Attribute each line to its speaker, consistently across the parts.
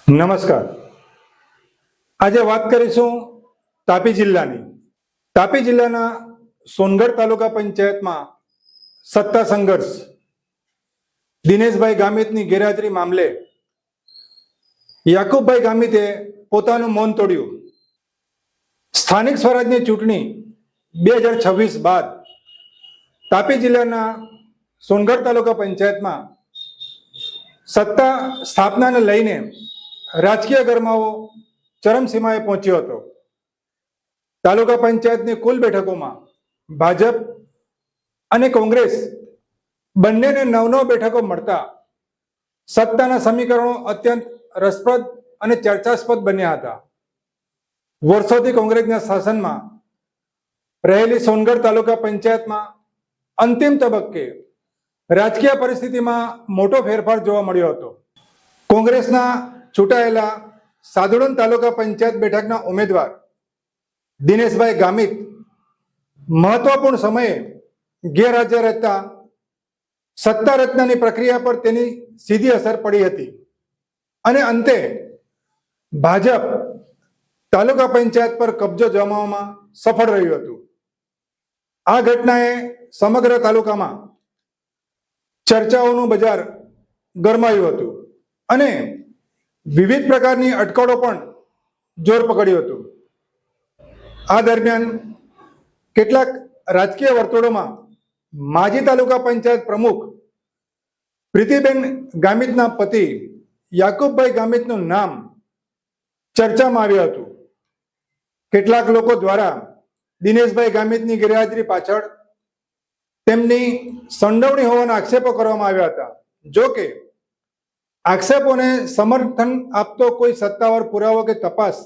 Speaker 1: નમસ્કાર. આજે વાત કરીશું તાપી જિલ્લાની. તાપી જિલ્લાના સોનગઢ તાલુકા પંચાયતમાં સત્તા સંઘર્ષ, દિનેશભાઈ ગામિતની ગેરહાજરી મામલે યાકુબભાઈ ગામિતે પોતાનું મૌન તોડ્યું. સ્થાનિક સ્વરાજની ચૂંટણી 2026 બાદ તાપી જિલ્લાના સોનગઢ તાલુકા પંચાયતમાં સત્તા સ્થાપનાને લઈને રાજકીય ગરમાવો ચરમસીમાએ પહોંચ્યો હતો. તાલુકા પંચાયતની કુલ બેઠકોમાં ભાજપ અને કોંગ્રેસ બંનેને 9 બેઠકો મળતા સત્તાના સમીકરણો અત્યંત રસપ્રદ અને ચર્ચાસ્પદ બન્યા હતા. વર્ષોથી કોંગ્રેસના શાસનમાં રહેલી સોનગઢ તાલુકા પંચાયતમાં અંતિમ તબક્કે રાજકીય પરિસ્થિતિમાં મોટો ફેરફાર જોવા મળ્યો હતો. કોંગ્રેસના ચૂંટાયેલા સાદુડન તાલુકા પંચાયત બેઠકના ઉમેદવાર દિનેશભાઈ ગામિત મહત્વપૂર્ણ સમયે ગેરહાજર રહેતા સત્તા રચનાની પ્રક્રિયા પર તેની સીધી અસર પડી હતી અને અંતે ભાજપ તાલુકા પંચાયત પર કબજો જમાવવામાં સફળ રહ્યું હતું. આ ઘટનાએ સમગ્ર તાલુકામાં ચર્ચાઓનું બજાર ગરમાયું હતું અને વિવિધ પ્રકારની અટકળો પણ જોર પકડ્યું હતું. આ દરમિયાન કેટલાક રાજકીય વર્તુળોમાં માજી તાલુકા પંચાયત પ્રમુખ પ્રીતિબેન ગામિતના પતિ યાકુબભાઈ ગામિતનું નામ ચર્ચામાં આવ્યું હતું. કેટલાક લોકો દ્વારા દિનેશભાઈ ગામિતની ગેરહાજરી પાછળ તેમની સંડોવણી હોવાના આક્ષેપો કરવામાં આવ્યા હતા. જો કે આક્ષેપોને સમર્થન આપતો કોઈ સત્તાવાર પુરાવો કે તપાસ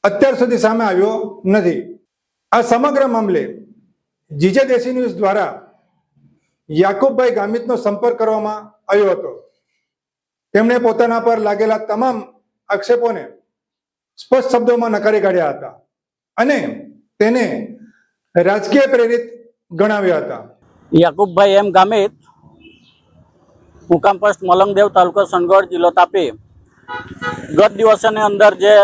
Speaker 1: અત્યાર સુધી સામે આવ્યો નથી. આ સમગ્ર મામલે જીજે દેશી ન્યૂઝ દ્વારા યાકુબભાઈ ગામિતનો સંપર્ક કરવામાં આવ્યો હતો. તેમણે પોતાના પર લાગેલા તમામ આક્ષેપોને સ્પષ્ટ શબ્દોમાં નકારી કાઢ્યા હતા અને તેને રાજકીય પ્રેરિત ગણાવ્યા હતા.
Speaker 2: યાકુબભાઈ એમ ગામિત, મુકામ પોસ્ટ મલંગદેવ, તાલુકો સોનગઢ, જિલ્લો તાપી. ગત દિવસોની અંદર જે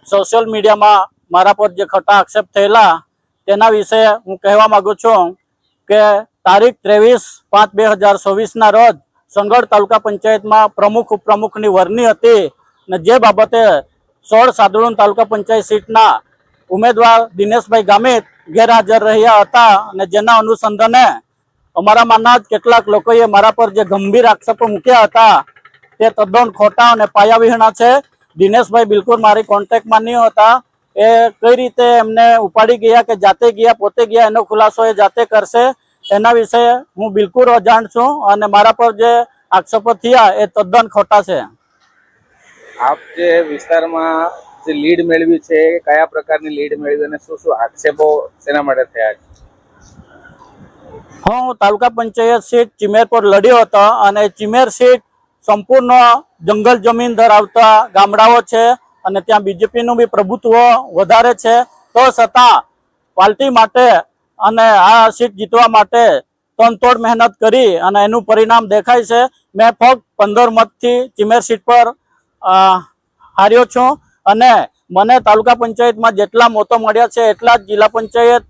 Speaker 2: સોશિયલ મીડિયામાં મારા પર જે ખોટા આક્ષેપ થયેલા તેના વિશે હું કહેવા માંગુ છું કે તારીખ 23/5/2024 રોજ સોનગઢ તાલુકા પંચાયતમાં પ્રમુખ ઉપપ્રમુખની વરણી હતી અને જે બાબતે 16 સાદુડન તાલુકા પંચાયત સીટના ઉમેદવાર દિનેશભાઈ ગામિત ગેરહાજર રહ્યા હતા અને જેના અનુસંધાને અમારામાંના જ કેટલાક લોકોએ મારા પર જે ગંભીર આક્ષેપો મૂક્યા હતા તે તદ્દન ખોટા અને પાયાવિહીણા છે. દિનેશભાઈ બિલકુલ મારી કોન્ટેક્ટમાં નહીં હતા. એ કઈ રીતે એમને ઉપાડી ગયા કે જાતે ગયા, પોતે ગયા, એનો ખુલાસો એ જાતે કરશે. એના વિશે હું બિલકુલ અજાણ છું અને મારા પર જે આક્ષેપો થયા એ તદ્દન ખોટા છે.
Speaker 3: આપ જે વિસ્તારમાં જે લીડ મેળવી છે, કયા પ્રકારની લીડ મેળવી અને શું શું આક્ષેપો શેના માટે થયા છે?
Speaker 2: હું તાલુકા પંચાયત સીટ ચિમેર પર લડ્યો હતો અને ચિમેર સીટ સંપૂર્ણ જંગલ જમીન ધરાવતા ગામડાઓ છે અને ત્યાં બીજેપીનું બી પ્રભુત્વ વધારે છે. તો છતાં પાર્ટી માટે અને આ સીટ જીતવા માટે તનતોડ મહેનત કરી અને એનું પરિણામ દેખાય છે. મેં ફક્ત 15 મતથી ચિમેર સીટ પર હાર્યો છું અને મને તાલુકા પંચાયતમાં જેટલા મતો મળ્યા છે એટલા જ જિલ્લા પંચાયત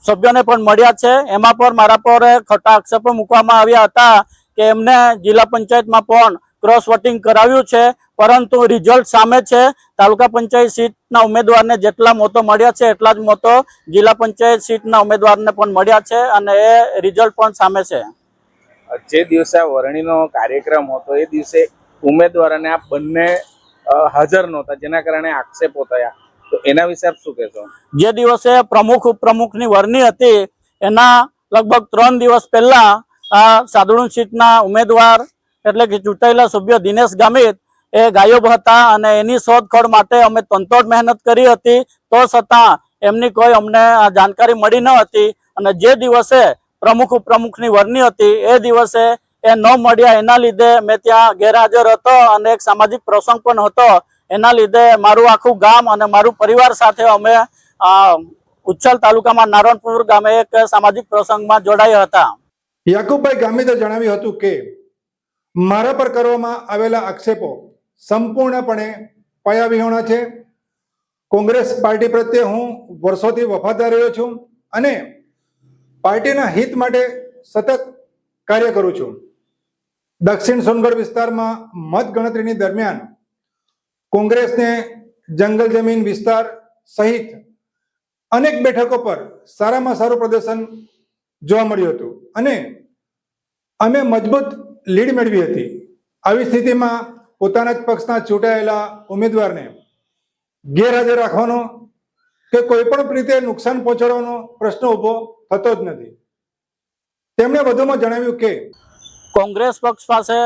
Speaker 2: સભ્યોને પણ મળ્યા છે. એમાં પણ મારા પર ખોટા આક્ષેપો મૂકવામાં આવ્યા હતા કે એમને જિલ્લા પંચાયતમાં પણ ક્રોસ વોટિંગ કરાવ્યું છે, પરંતુ રિઝલ્ટ સામે છે. તાલુકા પંચાયત સીટના ઉમેદવારને જેટલા મતો મળ્યા છે એટલા જ મતો જિલ્લા પંચાયત સીટના ઉમેદવારને પણ મળ્યા છે અને એ રિઝલ્ટ પણ સામે છે.
Speaker 3: જે દિવસે વરણીનો કાર્યક્રમ હતો એ દિવસે ઉમેદવાર અને આ બંને હાજર નહોતા, જેના કારણે આક્ષેપો થયા. તો એના વિશે આપ શું કહેશો?
Speaker 2: જે દિવસે પ્રમુખ ઉપપ્રમુખની વરણી હતી એના લગભગ 3 દિવસ પહેલા આ સાદુડન સીટના ઉમેદવાર એટલે કે ચૂંટાયેલા સભ્ય દિનેશ ગામિત એ ગાયબ હતા અને એની શોધખોળ માટે અમે તનતોડ મહેનત કરી હતી. તો છતાં એમની કોઈ અમને જાણકારી મળી ન હતી અને જે દિવસે પ્રમુખ ઉપપ્રમુખની વરણી હતી એ દિવસે એ ન મળ્યા. એના લીધે મેં ત્યાં ગેરહાજર હતો અને એક સામાજિક પ્રસંગ પણ હતો. એના લીધે મારું આખું ગામ અને મારું પરિવાર સાથે અમે ઉચ્છલ તાલુકામાં નારણપુર ગામે એક સામાજિક પ્રસંગમાં જોડાયા હતા.
Speaker 1: યાકુબભાઈ ગામિતે જણાવ્યું હતું કે મારા પર કરવામાં આવેલા આક્ષેપો સંપૂર્ણપણે પાયાવિહોણા છે. કોંગ્રેસ પાર્ટી પ્રત્યે હું વર્ષોથી વફાદાર રહ્યો છું અને પાર્ટીના હિત માટે સતત કાર્ય કરું છું. દક્ષિણ સોનગઢ વિસ્તારમાં મતગણતરીની દરમિયાન કોંગ્રેસને જંગલ જમીન વિસ્તાર સહિત અનેક બેઠકો પર સારામાં સારું પ્રદર્શન જોવા મળ્યું હતું અને અમે મજબૂત લીડ મેળવી હતી. આવી સ્થિતિમાં પોતાના જ પક્ષના ચૂંટાયેલા ઉમેદવારને ગેરહાજર રાખવાનો કે કોઈ પણ રીતે નુકસાન પહોંચાડવાનો પ્રશ્ન ઊભો થતો જ નથી. તેમણે વધુમાં જણાવ્યું કે
Speaker 2: કોંગ્રેસ પક્ષ પાસે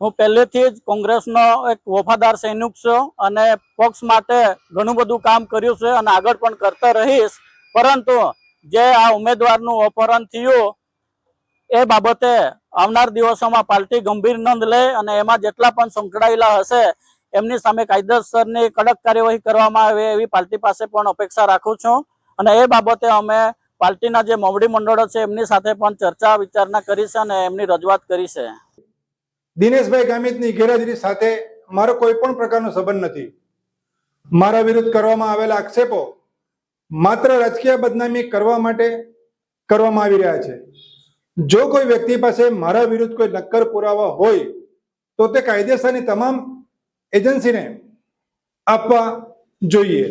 Speaker 2: હું પહેલેથી જ કોંગ્રેસનો એક વફાદાર સૈનિક છું અને પક્ષ માટે ઘણું બધું કામ કર્યું છે અને આગળ પણ કરતા રહીશ. પરંતુ જે આ ઉમેદવારનું અપહરણ થયું એ બાબતે આવનાર દિવસોમાં પાર્ટી ગંભીર નોંધ લે અને એમાં જેટલા પણ સંકળાયેલા હશે એમની સામે કાયદેસરની કડક કાર્યવાહી કરવામાં આવે એવી પાર્ટી પાસે પણ અપેક્ષા રાખું છું. અને એ બાબતે અમે પાર્ટીના જે મોવડી મંડળો છે એમની સાથે પણ ચર્ચા વિચારણા કરી છે અને એમની રજૂઆત કરી છે.
Speaker 1: દિનેશભાઈ ગામિતની ગેરહાજરી સાથે મારો કોઈ પણ પ્રકારનો સંબંધ નથી. મારા વિરુદ્ધ કરવામાં આવેલા આક્ષેપો માત્ર રાજકીય બદનામી કરવા માટે કરવામાં આવી રહ્યા છે. જો કોઈ વ્યક્તિ પાસે મારા વિરુદ્ધ કોઈ નક્કર પુરાવા હોય તો તે કાયદેસરની તમામ એજન્સીને આપવા જોઈએ.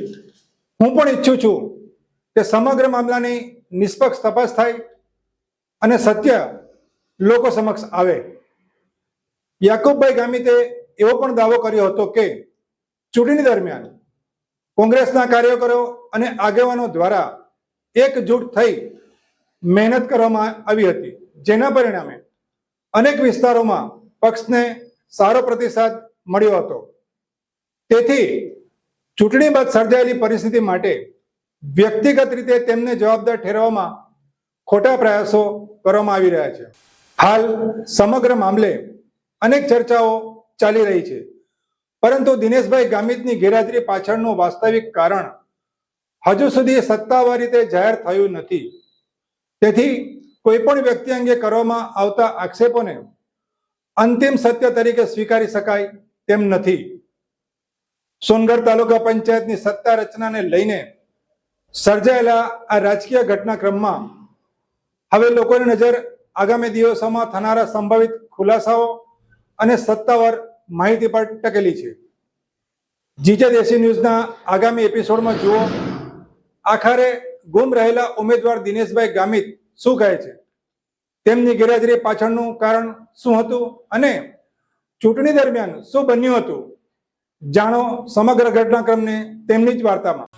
Speaker 1: હું પણ ઈચ્છું છું કે સમગ્ર મામલાની નિષ્પક્ષ તપાસ થાય અને સત્ય લોકો સમક્ષ આવે. યાકુબભાઈ ગામિતે એવો પણ દાવો કર્યો હતો કે ચૂંટણી દરમિયાન કોંગ્રેસના કાર્યકરો અને આગેવાનો દ્વારા એકજૂટ થઈ મહેનત કરવામાં આવી હતી, જેના પરિણામે અનેક વિસ્તારોમાં પક્ષને સારો પ્રતિસાદ મળ્યો હતો. તેથી ચૂંટણી બાદ સર્જાયેલી પરિસ્થિતિ માટે વ્યક્તિગત રીતે તેમને જવાબદાર ઠેરવવામાં ખોટા પ્રયાસો કરવામાં આવી રહ્યા છે. હાલ સમગ્ર મામલે અનેક ચર્ચાઓ ચાલી રહી છે, પરંતુ દિનેશભાઈ ગામિતની ગેરહાજરી પાછળનું વાસ્તવિક કારણ હજુ સુધી સત્તાવાર રીતે જાહેર થયું નથી. તેથી કોઈ પણ વ્યક્તિ અંગે કરવામાં આવતા આક્ષેપોને અંતિમ સત્ય તરીકે સ્વીકારી શકાય તેમ નથી. સોનગઢ તાલુકા પંચાયતની સત્તા રચનાને લઈને સર્જાયેલા આ રાજકીય ઘટનાક્રમમાં હવે લોકોની નજર આગામી દિવસોમાં થનારા સંભવિત ખુલાસાઓ અને સત્તાવાર માહિતી પર ટકેલી છે. જીજે દેશી ન્યૂઝના આગામી એપિસોડમાં જુઓ આખરે ગુમ રહેલા ઉમેદવાર દિનેશભાઈ ગામિત શું કહે છે, તેમની ગેરહાજરી પાછળનું કારણ શું હતું અને ચૂંટણી દરમિયાન શું બન્યું હતું. જાણો સમગ્ર ઘટનાક્રમને તેમની જ વાર્તામાં.